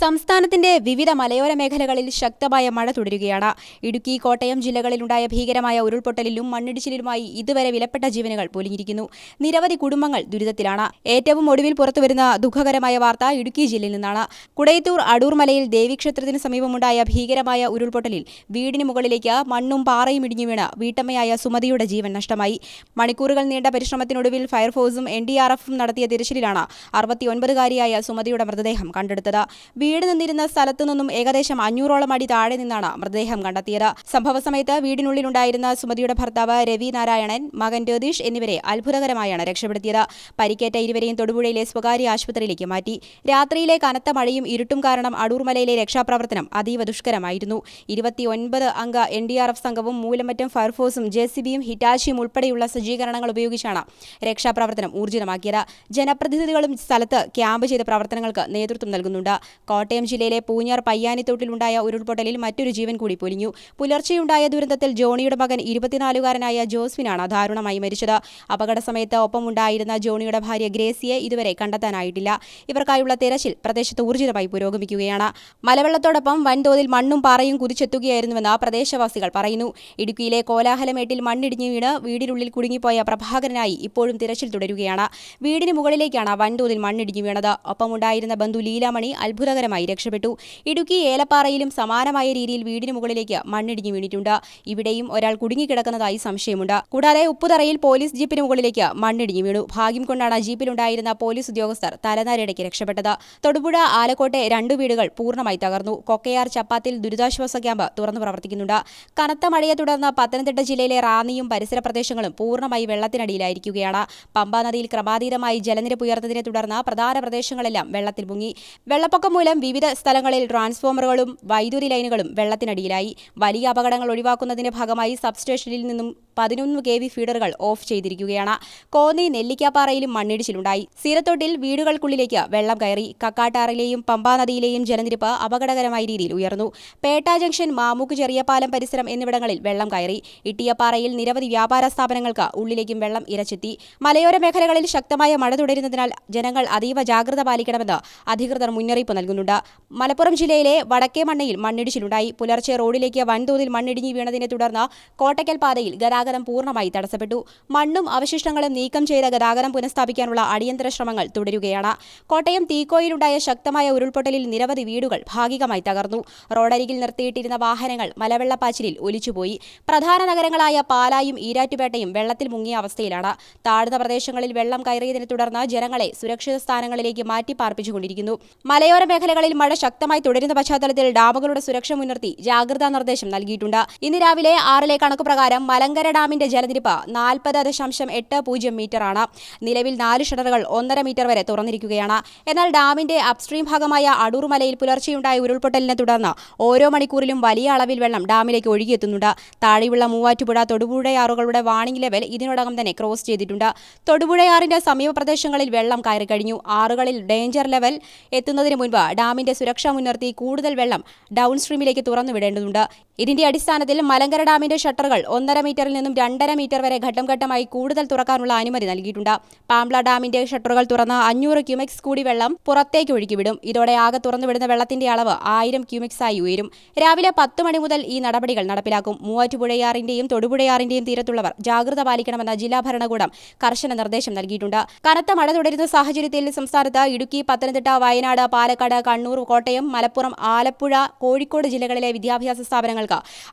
സംസ്ഥാനത്തിന്റെ വിവിധ മലയോര മേഖലകളിൽ ശക്തമായ മഴ തുടരുകയാണ്. ഇടുക്കി, കോട്ടയം ജില്ലകളിലുണ്ടായ ഭീകരമായ ഉരുൾപൊട്ടലിലും മണ്ണിടിച്ചിലുമായി ഇതുവരെ വിലപ്പെട്ട ജീവനുകൾ പൊലിഞ്ഞിരിക്കുന്നു. നിരവധി കുടുംബങ്ങൾ ദുരിതത്തിലാണ്. ഏറ്റവും ഒടുവിൽ പുറത്തുവരുന്ന ദുഃഖകരമായ വാർത്ത ഇടുക്കി ജില്ലയിൽ നിന്നാണ്. കുടയത്തൂർ അടൂർ മലയിൽ ദേവീക്ഷേത്രത്തിന് സമീപമുണ്ടായ ഭീകരമായ ഉരുൾപൊട്ടലിൽ വീടിന് മുകളിലേക്ക് മണ്ണും പാറയും ഇടിഞ്ഞു വീണ് വീട്ടമ്മയായ സുമതിയുടെ ജീവൻ നഷ്ടമായി. മണിക്കൂറുകൾ നീണ്ട പരിശ്രമത്തിനൊടുവിൽ ഫയർഫോഴ്സും NDRFും നടത്തിയ തിരച്ചിലിലാണ് 69-കാരിയായ സുമതിയുടെ മൃതദേഹം കണ്ടെടുത്തത്. വീട് നിന്നിരുന്ന സ്ഥലത്തു നിന്നും ഏകദേശം 500ഓളം അടി താഴെ നിന്നാണ് മൃതദേഹം കണ്ടെത്തിയത്. സംഭവ സമയത്ത് വീടിനുള്ളിലുണ്ടായിരുന്ന സുമതിയുടെ ഭർത്താവ് രവി നാരായണൻ, മകൻ രതീഷ് എന്നിവരെ അത്ഭുതകരമായാണ് രക്ഷപ്പെടുത്തിയത്. പരിക്കേറ്റ ഇരുവരെയും തൊടുപുഴയിലെ സ്വകാര്യ ആശുപത്രിയിലേക്ക് മാറ്റി. രാത്രിയിലെ കനത്ത മഴയും ഇരുട്ടും കാരണം അടൂർമലയിലെ രക്ഷാപ്രവർത്തനം അതീവ ദുഷ്കരമായിരുന്നു. 29 അംഗ NDRF സംഘവും മൂലമറ്റം ഫയർഫോഴ്സും JCBയും ഹിറ്റാച്ചിയും ഉൾപ്പെടെയുള്ള സജ്ജീകരണങ്ങൾ ഉപയോഗിച്ചാണ് രക്ഷാപ്രവർത്തനം ഊർജിതമാക്കിയത്. ജനപ്രതിനിധികളും സ്ഥലത്ത് ക്യാമ്പ് ചെയ്ത പ്രവർത്തനങ്ങൾക്ക് നേതൃത്വം നൽകുന്നുണ്ട്. കോട്ടയം ജില്ലയിലെ പൂഞ്ഞാർ പയ്യാനിത്തോട്ടിലുണ്ടായ ഉരുൾപൊട്ടലിൽ മറ്റൊരു ജീവൻ കൂടി പൊലിഞ്ഞു. പുലർച്ചെയുണ്ടായ ദുരന്തത്തിൽ ജോണിയുടെ മകൻ 24-കാരനായ ജോസ്വിനാണ് ദാരുണമായി മരിച്ചത്. അപകട സമയത്ത് ഒപ്പമുണ്ടായിരുന്ന ജോണിയുടെ ഭാര്യ ഗ്രേസിയെ ഇതുവരെ കണ്ടെത്താനായിട്ടില്ല. ഇവർക്കായുള്ള തെരച്ചിൽ പ്രദേശത്ത് ഊർജിതമായി പുരോഗമിക്കുകയാണ്. മലവെള്ളത്തോടൊപ്പം വൻതോതിൽ മണ്ണും പാറയും കുതിച്ചെത്തുകയായിരുന്നുവെന്ന് പ്രദേശവാസികൾ പറയുന്നു. ഇടുക്കിയിലെ കോലാഹലമേട്ടിൽ മണ്ണിടിഞ്ഞു വീണ് വീടിനുള്ളിൽ കുടുങ്ങിപ്പോയ പ്രഭാകരനായി ഇപ്പോഴും തിരച്ചിൽ തുടരുകയാണ്. വീടിന് മുകളിലേക്കാണ് വൻതോതിൽ മണ്ണിടിഞ്ഞു വീണത്. ഒപ്പമുണ്ടായിരുന്ന ബന്ധു ലീലാമണി അത്ഭുതകരമായി രക്ഷപ്പെട്ടു. ഇടുക്കി ഏലപ്പാറയിലും സമാനമായ രീതിയിൽ വീടിന് മുകളിലേക്ക് മണ്ണിടിഞ്ഞു വീണിട്ടുണ്ട്. ഇവിടെയും ഒരാൾ കുടുങ്ങിക്കിടക്കുന്നതായി സംശയമുണ്ട്. കൂടാതെ ഉപ്പുതറയിൽ പോലീസ് ജീപ്പിന് മുകളിലേക്ക് മണ്ണിടിഞ്ഞു വീണു. ഭാഗ്യം കൊണ്ടാണ് ജീപ്പിലുണ്ടായിരുന്ന പോലീസ് ഉദ്യോഗസ്ഥർ തലനാരിടയ്ക്ക് രക്ഷപ്പെട്ടത്. തൊടുപുഴ ആലക്കോട്ടെ 2 വീടുകൾ പൂർണ്ണമായി തകർന്നു. കൊക്കയാർ ചപ്പാത്തിൽ ദുരിതാശ്വാസ ക്യാമ്പ് തുറന്നു പ്രവർത്തിക്കുന്നുണ്ട്. കനത്ത മഴയെ തുടർന്ന് പത്തനംതിട്ട ജില്ലയിലെ റാന്നിയും പരിസര പ്രദേശങ്ങളും പൂർണ്ണമായി വെള്ളത്തിനടിയിലായിരിക്കുകയാണ്. പമ്പാ നദിയിൽ ക്രമാതീതമായി ജലനിരപ്പ് ഉയർന്നതിനെ തുടർന്ന് പ്രധാന പ്രദേശങ്ങളെല്ലാം വെള്ളത്തിൽ മുങ്ങി. വെള്ളപ്പൊക്കം മൂലം വിവിധ സ്ഥലങ്ങളിൽ ട്രാൻസ്ഫോമറുകളും വൈദ്യുതി ലൈനുകളും വെള്ളത്തിനടിയിലായി. വലിയ അപകടങ്ങൾ ഒഴിവാക്കുന്നതിന്റെ ഭാഗമായി സബ്സ്റ്റേഷനിൽ നിന്നും 11 kV ഫീഡറുകൾ ഓഫ് ചെയ്തിരിക്കുകയാണ്. കോന്നി നെല്ലിക്കാപ്പാറയിലും മണ്ണിടിച്ചിലുണ്ടായി. സീരത്തോട്ടിൽ വീടുകൾക്കുള്ളിലേക്ക് വെള്ളം കയറി. കക്കാട്ടാറിലെയും പമ്പാ നദിയിലെയും ജലനിരപ്പ് അപകടകരമായ രീതിയിൽ ഉയർന്നു. പേട്ട ജംഗ്ഷൻ, മാമൂക്ക് ചെറിയപാലം പരിസരം എന്നിവിടങ്ങളിൽ വെള്ളം കയറി. ഇട്ടിയപ്പാറയിൽ നിരവധി വ്യാപാര സ്ഥാപനങ്ങൾക്ക് ഉള്ളിലേക്കും വെള്ളം ഇരച്ചെത്തി. മലയോര മേഖലകളിൽ ശക്തമായ മഴ തുടരുന്നതിനാൽ ജനങ്ങൾ അതീവ ജാഗ്രത പാലിക്കണമെന്ന് അധികൃതർ മുന്നറിയിപ്പ് നൽകുന്നുണ്ട്. മലപ്പുറം ജില്ലയിലെ വടക്കേമണ്ണയിൽ മണ്ണിടിച്ചിലുണ്ടായി. പുലർച്ചെ റോഡിലേക്ക് വൻതോതിൽ മണ്ണിടിഞ്ഞു വീണതിനെ തുടർന്ന് കോട്ടയ്ക്കൽ പാതയിൽ ഗതാഗതം പൂർണ്ണമായി തടസ്സപ്പെട്ടു. മണ്ണും അവശിഷ്ടങ്ങളും നീക്കം ചെയ്ത ഗതാഗതം പുനഃസ്ഥാപിക്കാനുള്ള അടിയന്തര ശ്രമങ്ങൾ തുടരുകയാണ്. കോട്ടയം തീക്കോയിലുണ്ടായ ശക്തമായ ഉരുൾപൊട്ടലിൽ നിരവധി വീടുകൾ ഭാഗികമായി തകർന്നു. റോഡരികിൽ നിർത്തിയിട്ടിരുന്ന വാഹനങ്ങൾ മലവെള്ളപ്പാച്ചിലിൽ ഒലിച്ചുപോയി. പ്രധാന നഗരങ്ങളായ പാലായും ഈരാറ്റുപേട്ടയും വെള്ളത്തിൽ മുങ്ങിയ അവസ്ഥയിലാണ്. താഴ്ന്ന പ്രദേശങ്ങളിൽ വെള്ളം കയറിയതിനെ തുടർന്ന് ജനങ്ങളെ സുരക്ഷിത സ്ഥാനങ്ങളിലേക്ക് മാറ്റി പാർപ്പിച്ചുകൊണ്ടിരിക്കുന്നു. മലയോര മേഖലകളിൽ മഴ ശക്തമായി തുടരുന്ന പശ്ചാത്തലത്തിൽ ഡാമുകളുടെ സുരക്ഷ മുൻനിർത്തി ജാഗ്രതാ നിർദ്ദേശം നൽകിയിട്ടുണ്ട്. ഇന്ന് രാവിലെ 6 കണക്കുപ്രകാരം മലങ്കര ഡാമിന്റെ ജലനിരപ്പ് 40.80 മീറ്ററാണ്. നിലവിൽ 4 ഷട്ടറുകൾ 1.5 മീറ്റർ വരെ തുറന്നിരിക്കുകയാണ്. എന്നാൽ ഡാമിന്റെ അപ്സ്ട്രീം ഭാഗമായ അടൂർ മലയിൽ പുലർച്ചെയുണ്ടായ ഉരുൾപൊട്ടലിനെ തുടർന്ന് ഓരോ മണിക്കൂറിലും വലിയ അളവിൽ വെള്ളം ഡാമിലേക്ക് ഒഴുകിയെത്തുന്നുണ്ട്. താഴെയുള്ള മൂവാറ്റുപുഴ, തൊടുപുഴയാറുകളുടെ വാണിംഗ് ലെവൽ ഇതിനോടകം തന്നെ ക്രോസ് ചെയ്തിട്ടുണ്ട്. തൊടുപുഴയാറിന്റെ സമീപ പ്രദേശങ്ങളിൽ വെള്ളം കയറിക്കഴിഞ്ഞു. ആറുകളിൽ ഡേഞ്ചർ ലെവൽ എത്തുന്നതിന് മുൻപ് ഡാമിന്റെ സുരക്ഷ മുൻനിർത്തി കൂടുതൽ വെള്ളം ഡൗൺ സ്ട്രീമിലേക്ക് തുറന്നുവിടേണ്ടതുണ്ട്. ഇതിന്റെ അടിസ്ഥാനത്തിൽ മലങ്കര ഡാമിന്റെ ഷട്ടറുകൾ 1.5 മീറ്ററിൽ നിന്നും 2.5 മീറ്റർ വരെ ഘട്ടം ഘട്ടമായി കൂടുതൽ തുറക്കാനുള്ള അനുമതി നൽകിയിട്ടുണ്ട്. പാംബ്ല ഡാമിന്റെ ഷട്ടറുകൾ തുറന്ന് 500 ക്യൂമെക്സ് കൂടി വെള്ളം പുറത്തേക്ക് ഒഴുക്കിവിടും. ഇതോടെ ആകെ തുറന്നുവിടുന്ന വെള്ളത്തിന്റെ അളവ് 1000 ക്യൂമെക്സ് ആയി ഉയരും. രാവിലെ 10 മണി മുതൽ ഈ നടപടികൾ നടപ്പിലാക്കും. മൂവാറ്റുപുഴയാറിന്റെയും തൊടുപുഴയാറിന്റെയും തീരത്തുള്ളവർ ജാഗ്രത പാലിക്കണമെന്ന് ജില്ലാ ഭരണകൂടം കർശന നിർദ്ദേശം നൽകിയിട്ടുണ്ട്. കനത്ത മഴ തുടരുന്ന സാഹചര്യത്തിൽ സംസ്ഥാനത്ത് ഇടുക്കി, പത്തനംതിട്ട, വയനാട്, പാലക്കാട്, കണ്ണൂർ, കോട്ടയം, മലപ്പുറം, ആലപ്പുഴ, കോഴിക്കോട് ജില്ലകളിലെ വിദ്യാഭ്യാസ സ്ഥാപനങ്ങൾക്ക്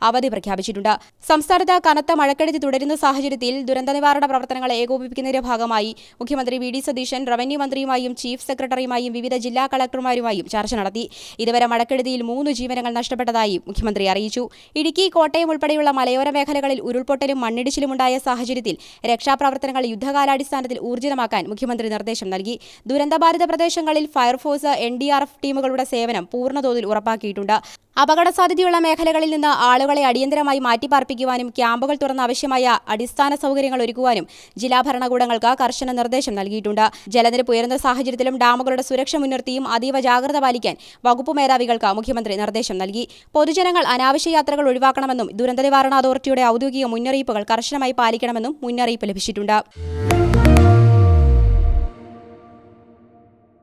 അവധി പ്രഖ്യാപിച്ചിട്ടുണ്ട്. സംസ്ഥാനത്ത് കനത്ത മഴക്കെടുതി തുടരുന്ന സാഹചര്യത്തിൽ ദുരന്ത നിവാരണ പ്രവർത്തനങ്ങൾ ഏകോപിപ്പിക്കുന്നതിന്റെ ഭാഗമായി മുഖ്യമന്ത്രി VD സതീശൻ റവന്യൂ മന്ത്രിയുമായും ചീഫ് സെക്രട്ടറിയുമായും വിവിധ ജില്ലാ കളക്ടർമാരുമായും ചർച്ച നടത്തി. ഇതുവരെ മഴക്കെടുതിയിൽ 3 ജീവനുകൾ നഷ്ടപ്പെട്ടതായി മുഖ്യമന്ത്രി അറിയിച്ചു. ഇടുക്കി, കോട്ടയം ഉൾപ്പെടെയുള്ള മലയോര മേഖലകളിൽ ഉരുൾപൊട്ടലും മണ്ണിടിച്ചിലുമുണ്ടായ സാഹചര്യത്തിൽ രക്ഷാപ്രവർത്തനങ്ങൾ യുദ്ധകാലാടിസ്ഥാനത്തിൽ ഊർജിതമാക്കാൻ മുഖ്യമന്ത്രി നിർദ്ദേശം നൽകി. ദുരന്തബാധിത പ്രദേശങ്ങളിൽ ഫയർഫോഴ്സ്, NDRF ടീമുകളുടെ സേവനം പൂർണ്ണതോതിൽ ഉറപ്പാക്കിയിട്ടുണ്ട്. അപകട സാധ്യതയുള്ള മേഖലകളിൽ നിന്ന് ആളുകളെ അടിയന്തരമായി മാറ്റിപ്പാർപ്പിക്കുവാനും ക്യാമ്പുകൾ തുറന്ന് ആവശ്യമായ അടിസ്ഥാന സൗകര്യങ്ങൾ ഒരുക്കുവാനും ജില്ലാ ഭരണകൂടങ്ങൾക്ക് കർശന നിർദ്ദേശം നൽകിയിട്ടുണ്ട്. ജലനിരപ്പ് ഉയർന്ന സാഹചര്യത്തിലും ഡാമുകളുടെ സുരക്ഷ മുൻനിർത്തിയും അതീവ ജാഗ്രത പാലിക്കാൻ വകുപ്പ് മേധാവികൾക്ക് മുഖ്യമന്ത്രി നിർദ്ദേശം നൽകി. പൊതുജനങ്ങൾ അനാവശ്യ യാത്രകൾ ഒഴിവാക്കണമെന്നും ദുരന്ത നിവാരണ അതോറിറ്റിയുടെ ഔദ്യോഗിക മുന്നറിയിപ്പുകൾ കർശനമായി പാലിക്കണമെന്നും മുന്നറിയിപ്പ് ലഭിച്ചിട്ടുണ്ട്.